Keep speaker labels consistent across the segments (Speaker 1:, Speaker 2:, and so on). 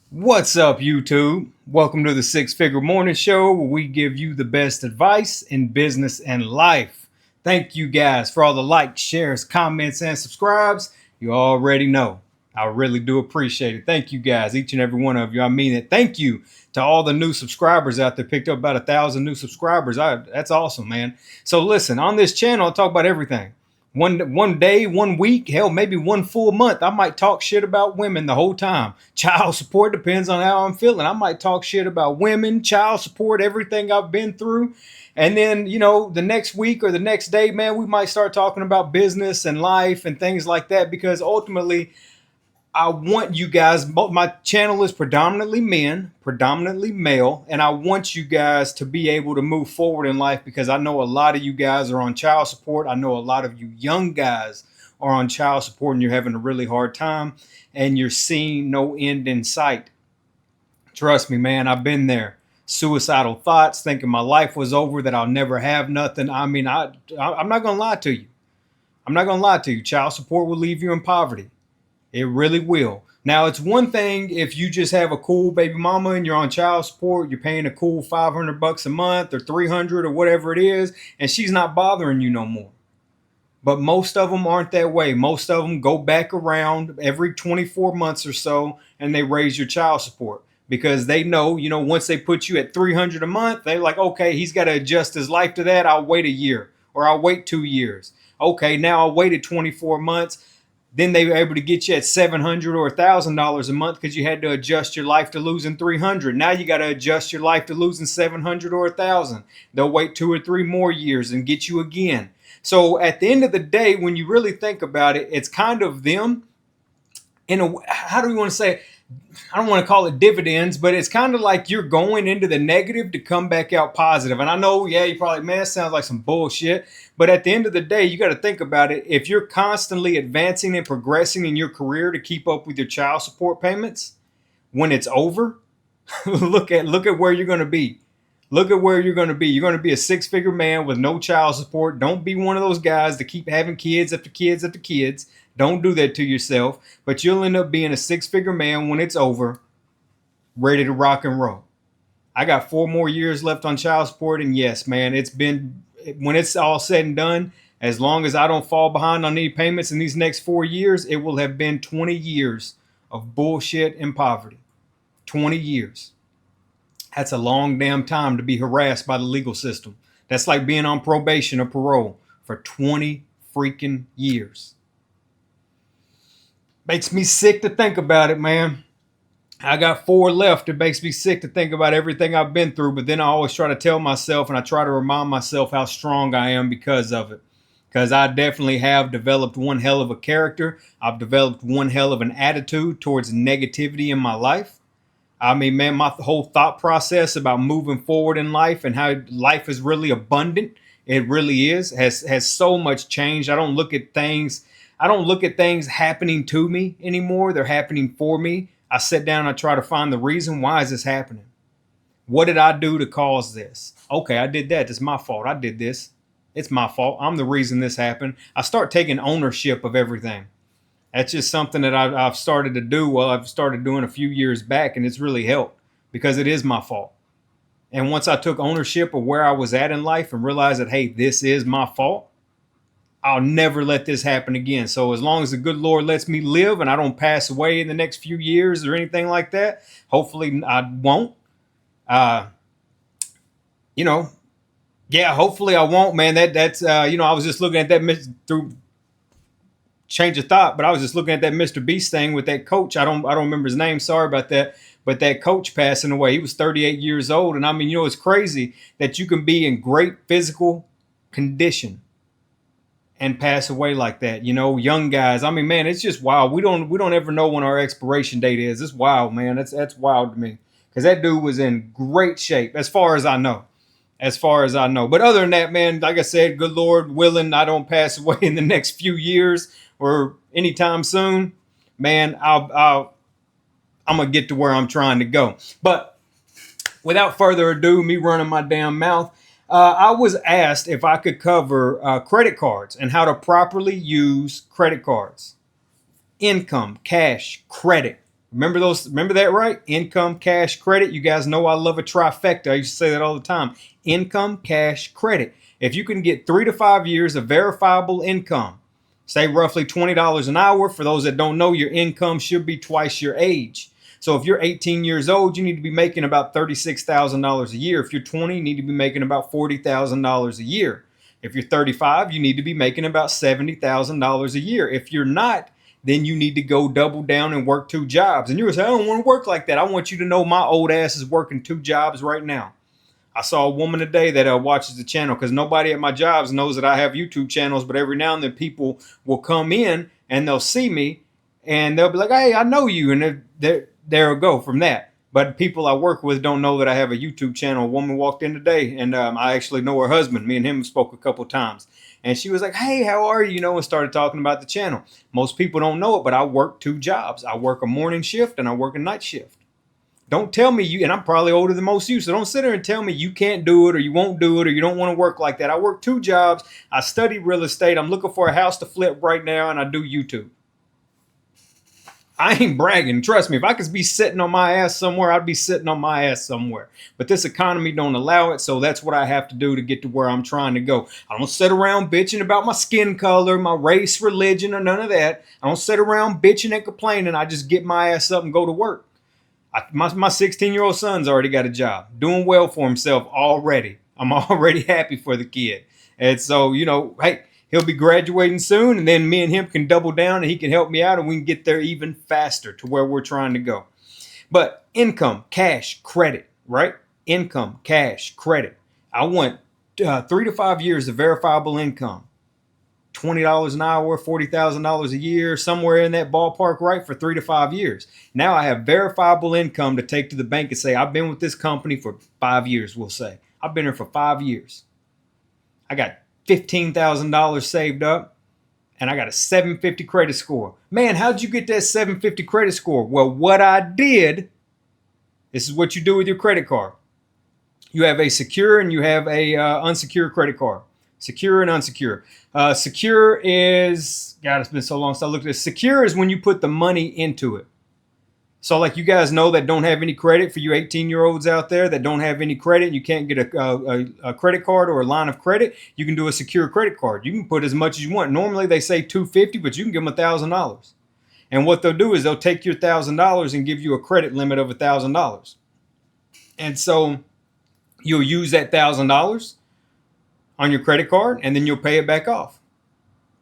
Speaker 1: What's up, YouTube? Welcome to the Six Figure Morning Show, where we give you the best advice in business and life. Thank you guys for all the likes, shares, comments, and subscribes. You already know. I really do appreciate it. Thank you guys, each and every one of you. I mean it. Thank you to all the new subscribers out there. Picked up about 1,000 new subscribers. That's awesome, man. So listen, on this channel, I talk about everything. One day, 1 week, hell, maybe one full month, I might talk shit about women the whole time. Child support depends on how I'm feeling. I might talk shit about women, child support, everything I've been through. And then, the next week or the next day, man, we might start talking about business and life and things like that, because ultimately I want you guys, my channel is predominantly men, predominantly male, and I want you guys to be able to move forward in life, because I know a lot of you guys are on child support. I know a lot of you young guys are on child support and you're having a really hard time and you're seeing no end in sight. Trust me, man, I've been there. Suicidal thoughts, thinking my life was over, that I'll never have nothing. I mean, I'm not going to lie to you. I'm not going to lie to you. Child support will leave you in poverty. It really will. Now, it's one thing if you just have a cool baby mama and you're on child support, you're paying a cool $500 a month or 300 or whatever it is, and she's not bothering you no more. But most of them aren't that way. Most of them go back around every 24 months or so and they raise your child support, because they know, once they put you at 300 a month, they're like, okay, he's got to adjust his life to that. I'll wait a year, or I'll wait 2 years. Okay, now I'll wait 24 months. Then they were able to get you at $700 or $1,000 a month because you had to adjust your life to losing 300. Now you got to adjust your life to losing 700 or 1,000. They'll wait 2 or 3 more years and get you again. So at the end of the day, when you really think about it, it's kind of them in a, how do we want to say it? I don't want to call it dividends, but it's kind of like you're going into the negative to come back out positive. And I know, yeah, you're probably, man, it sounds like some bullshit. But at the end of the day, you got to think about it. If you're constantly advancing and progressing in your career to keep up with your child support payments, when it's over, look at where you're going to be. Look at where you're going to be. You're going to be a six-figure man with no child support. Don't be one of those guys that keep having kids after kids after kids. Don't do that to yourself. But you'll end up being a six-figure man when it's over, ready to rock and roll. I got 4 more years left on child support. And yes, man, when it's all said and done, as long as I don't fall behind on any payments in these next 4 years, it will have been 20 years of bullshit and poverty. 20 years. That's a long damn time to be harassed by the legal system. That's like being on probation or parole for 20 freaking years. Makes me sick to think about it, man. I got 4 left. It makes me sick to think about everything I've been through, but then I always try to tell myself, and I try to remind myself how strong I am because of it. Because I definitely have developed one hell of a character. I've developed one hell of an attitude towards negativity in my life. I mean, man, my whole thought process about moving forward in life and how life is really abundant, it really is, has so much changed. I don't look at things happening to me anymore. They're happening for me. I sit down and I try to find the reason. Why is this happening? What did I do to cause this? Okay, I did that. It's my fault. I did this. It's my fault. I'm the reason this happened. I start taking ownership of everything. That's just something that I've started to do. Well, I've started doing a few years back, and it's really helped because it is my fault. And once I took ownership of where I was at in life and realized that, hey, this is my fault, I'll never let this happen again. So as long as the good Lord lets me live and I don't pass away in the next few years or anything like that, hopefully I won't. You know, yeah, hopefully I won't, man. That's I was just looking at that through change of thought, but I was just looking at that Mr. Beast thing with that coach. I don't remember his name. Sorry about that. But that coach passing away, he was 38 years old. And I mean, it's crazy that you can be in great physical condition and pass away like that. Young guys. I mean, man, it's just wild. We don't ever know when our expiration date is. It's wild, man. That's wild to me, because that dude was in great shape as far as I know. As far as I know. But other than that, man, like I said, good Lord willing, I don't pass away in the next few years or anytime soon, man, I'm going to get to where I'm trying to go. But without further ado, me running my damn mouth, I was asked if I could cover credit cards and how to properly use credit cards. Income, cash, credit. Remember those? Remember that, right? Income, cash, credit. You guys know I love a trifecta. I used to say that all the time. Income, cash, credit. If you can get 3 to 5 years of verifiable income, say roughly $20 an hour. For those that don't know, your income should be twice your age. So if you're 18 years old, you need to be making about $36,000 a year. If you're 20, you need to be making about $40,000 a year. If you're 35, you need to be making about $70,000 a year. If you're not, then you need to go double down and work 2 jobs. And you're going to say, I don't want to work like that. I want you to know my old ass is working 2 jobs right now. I saw a woman today that watches the channel, because nobody at my jobs knows that I have YouTube channels, but every now and then people will come in and they'll see me and they'll be like, hey, I know you. And there will go from that. But people I work with don't know that I have a YouTube channel. A woman walked in today, and I actually know her husband. Me and him spoke a couple times. And she was like, hey, how are you? And started talking about the channel. Most people don't know it, but I work 2 jobs. I work a morning shift and I work a night shift. Don't tell me and I'm probably older than most of you, so don't sit there and tell me you can't do it or you won't do it or you don't want to work like that. I work 2 jobs. I study real estate. I'm looking for a house to flip right now, and I do YouTube. I ain't bragging. Trust me, if I could be sitting on my ass somewhere, I'd be sitting on my ass somewhere. But this economy don't allow it, so that's what I have to do to get to where I'm trying to go. I don't sit around bitching about my skin color, my race, religion, or none of that. I don't sit around bitching and complaining. I just get my ass up and go to work. My 16-year-old son's already got a job, doing well for himself already. I'm already happy for the kid. And so, hey, he'll be graduating soon, and then me and him can double down, and he can help me out, and we can get there even faster to where we're trying to go. But income, cash, credit, right? Income, cash, credit. I want 3 to 5 years of verifiable income. $20 an hour, $40,000 a year, somewhere in that ballpark, right? For 3 to 5 years. Now I have verifiable income to take to the bank and say, I've been with this company for 5 years, we'll say. I've been here for 5 years. I got $15,000 saved up, and I got a 750 credit score. Man, how'd you get that 750 credit score? Well, what I did, this is what you do with your credit card. You have a secure and you have a unsecured credit card. Secure and unsecure. Secure is, God, it's been so long since I looked at this. Secure is when you put the money into it. So like you guys know that don't have any credit, for you 18-year-olds out there that don't have any credit, you can't get a credit card or a line of credit, you can do a secure credit card. You can put as much as you want. Normally they say $250, but you can give them $1,000. And what they'll do is they'll take your $1,000 and give you a credit limit of $1,000. And so you'll use that $1,000 on your credit card, and then you'll pay it back off.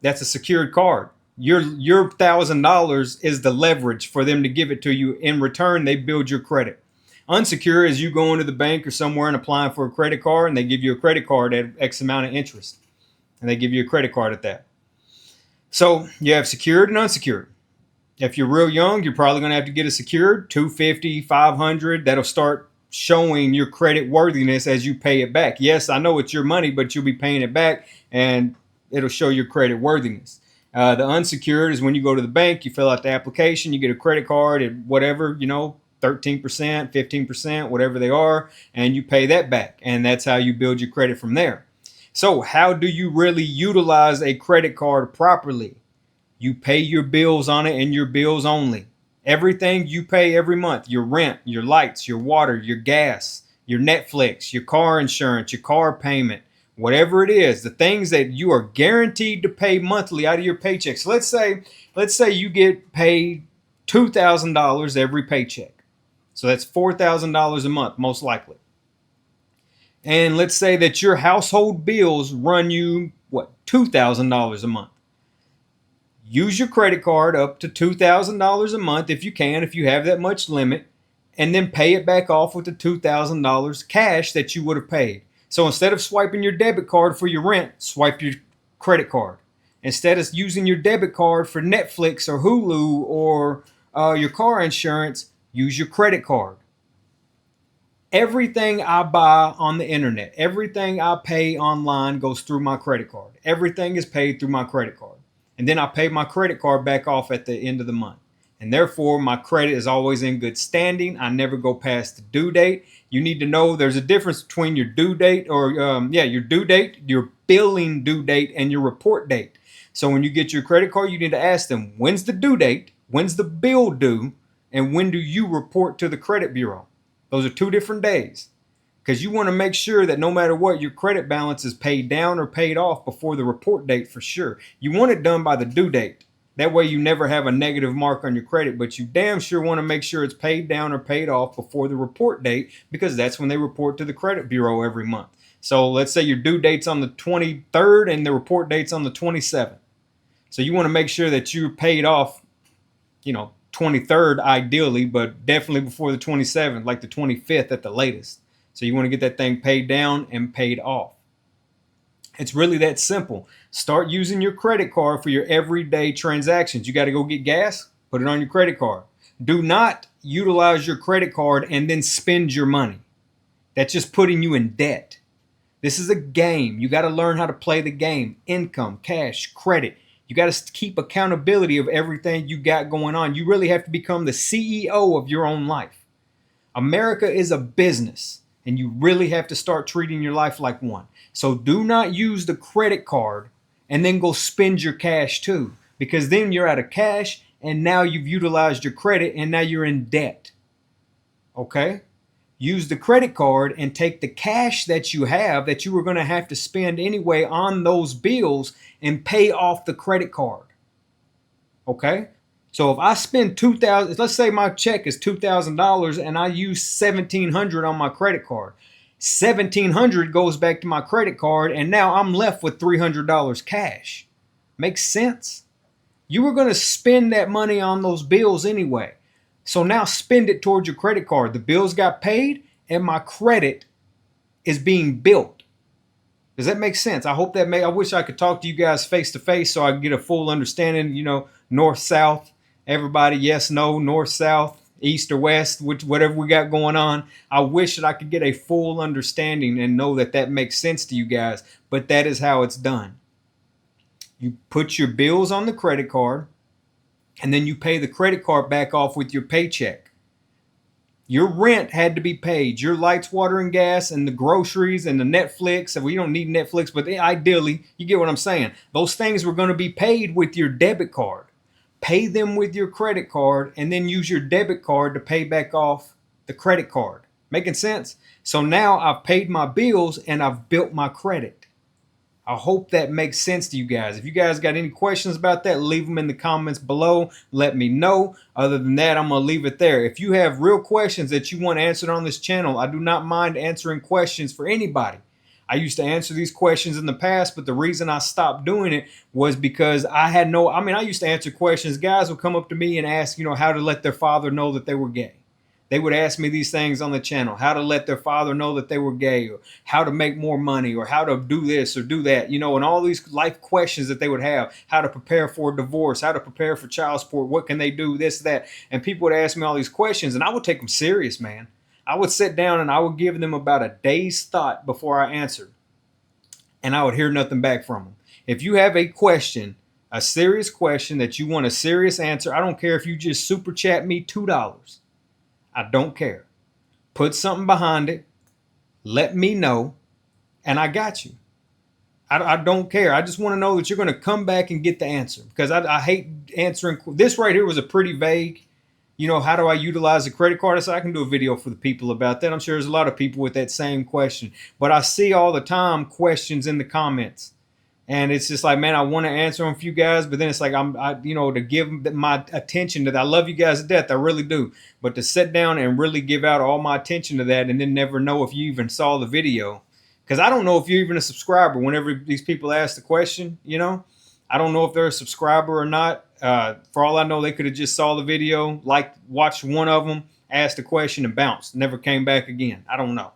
Speaker 1: That's a secured card. Your $1,000 is the leverage for them to give it to you. In return, they build your credit. Unsecured is you go into the bank or somewhere and applying for a credit card, and they give you a credit card at X amount of interest, and they give you a credit card at that. So you have secured and unsecured. If you're real young, you're probably going to have to get a secured, $250, $500. That'll start showing your credit worthiness as you pay it back. Yes, I know it's your money, but you'll be paying it back, and it'll show your credit worthiness. The unsecured is when you go to the bank, you fill out the application, you get a credit card at whatever, 13%, 15%, whatever they are, and you pay that back. And that's how you build your credit from there. So how do you really utilize a credit card properly? You pay your bills on it and your bills only. Everything you pay every month, your rent, your lights, your water, your gas, your Netflix, your car insurance, your car payment, whatever it is, the things that you are guaranteed to pay monthly out of your paycheck. So let's say you get paid $2,000 every paycheck. So that's $4,000 a month, most likely. And let's say that your household bills run you, $2,000 a month. Use your credit card up to $2,000 a month if you can, if you have that much limit, and then pay it back off with the $2,000 cash that you would have paid. So instead of swiping your debit card for your rent, swipe your credit card. Instead of using your debit card for Netflix or Hulu or your car insurance, use your credit card. Everything I buy on the internet, everything I pay online goes through my credit card. Everything is paid through my credit card. And then I pay my credit card back off at the end of the month. And therefore, my credit is always in good standing. I never go past the due date. You need to know there's a difference between your due date your due date, your billing due date, and your report date. So when you get your credit card, you need to ask them, when's the due date? When's the bill due? and when do you report to the credit bureau? Those are 2 different days, because you want to make sure that no matter what, your credit balance is paid down or paid off before the report date for sure. You want it done by the due date. That way you never have a negative mark on your credit, but you damn sure want to make sure it's paid down or paid off before the report date, because that's when they report to the credit bureau every month. So let's say your due date's on the 23rd and the report date's on the 27th. So you want to make sure that you're paid off, 23rd ideally, but definitely before the 27th, like the 25th at the latest. So you want to get that thing paid down and paid off. It's really that simple. Start using your credit card for your everyday transactions. You got to go get gas, put it on your credit card. Do not utilize your credit card and then spend your money. That's just putting you in debt. This is a game. You got to learn how to play the game. Income, cash, credit. You got to keep accountability of everything you got going on. You really have to become the CEO of your own life. America is a business, and you really have to start treating your life like one. So do not use the credit card and then go spend your cash too, because then you're out of cash and now you've utilized your credit and now you're in debt. Okay? Use the credit card and take the cash that you have that you were going to have to spend anyway on those bills and pay off the credit card. Okay? So if I spend $2,000, let's say my check is $2,000 and I use $1,700 on my credit card. $1,700 goes back to my credit card and now I'm left with $300 cash. Makes sense? You were going to spend that money on those bills anyway. So now spend it towards your credit card. The bills got paid and my credit is being built. Does that make sense? I hope that I wish I could talk to you guys face to face so I could get a full understanding, north, south, everybody, yes, no, north, south, east or west, whatever we got going on. I wish that I could get a full understanding and know that makes sense to you guys, but that is how it's done. You put your bills on the credit card and then you pay the credit card back off with your paycheck. Your rent had to be paid. Your lights, water, and gas, and the groceries, and the Netflix. We don't need Netflix, but ideally, you get what I'm saying. Those things were going to be paid with your debit card. Pay them with your credit card, and then use your debit card to pay back off the credit card. Making sense? So now I've paid my bills, and I've built my credit. I hope that makes sense to you guys. If you guys got any questions about that, leave them in the comments below. Let me know. Other than that, I'm going to leave it there. If you have real questions that you want answered on this channel, I do not mind answering questions for anybody. I used to answer these questions in the past, but the reason I stopped doing it was because I used to answer questions. Guys would come up to me and ask, how to let their father know that they were gay. They would ask me these things on the channel, how to let their father know that they were gay, or how to make more money, or how to do this or do that, and all these life questions that they would have, how to prepare for a divorce, how to prepare for child support, what can they do, this, that. And people would ask me all these questions, and I would take them serious, man. I would sit down and I would give them about a day's thought before I answered, and I would hear nothing back from them. If you have a question, a serious question that you want a serious answer, I don't care if you just super chat me $2. I don't care. Put something behind it. Let me know. And I got you. I don't care. I just want to know that you're going to come back and get the answer. Because I hate answering. This right here was a pretty vague, how do I utilize a credit card? So I can do a video for the people about that. I'm sure there's a lot of people with that same question. But I see all the time questions in the comments. And it's just like, man, I want to answer them for you guys, but then it's like to give my attention to that. I love you guys to death, I really do. But to sit down and really give out all my attention to that, and then never know if you even saw the video, because I don't know if you're even a subscriber. Whenever these people ask the question, I don't know if they're a subscriber or not. For all I know, they could have just saw the video, watched one of them, asked the question, and bounced. Never came back again. I don't know.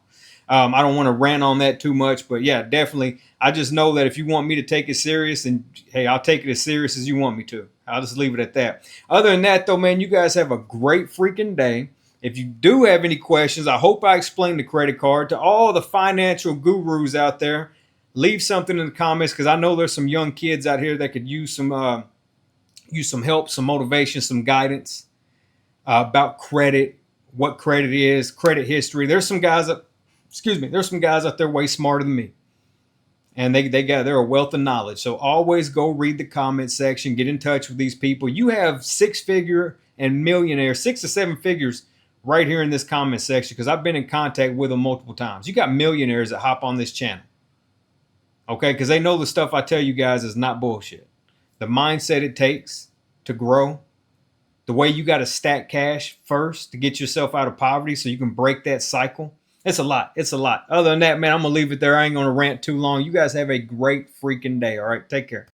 Speaker 1: I don't want to rant on that too much, but yeah, definitely. I just know that if you want me to take it serious, and hey, I'll take it as serious as you want me to. I'll just leave it at that. Other than that, though, man, you guys have a great freaking day. If you do have any questions, I hope I explained the credit card. To all the financial gurus out there, leave something in the comments, because I know there's some young kids out here that could use some help, some motivation, some guidance about credit, what credit is, credit history. There's some guys out there way smarter than me. And they're a wealth of knowledge. So always go read the comment section, get in touch with these people. You have 6-figure and millionaires, 6 to 7 figures, right here in this comment section, because I've been in contact with them multiple times. You got millionaires that hop on this channel, okay? Because they know the stuff I tell you guys is not bullshit. The mindset it takes to grow, the way you got to stack cash first to get yourself out of poverty so you can break that cycle. It's a lot. It's a lot. Other than that, man, I'm going to leave it there. I ain't going to rant too long. You guys have a great freaking day. All right. Take care.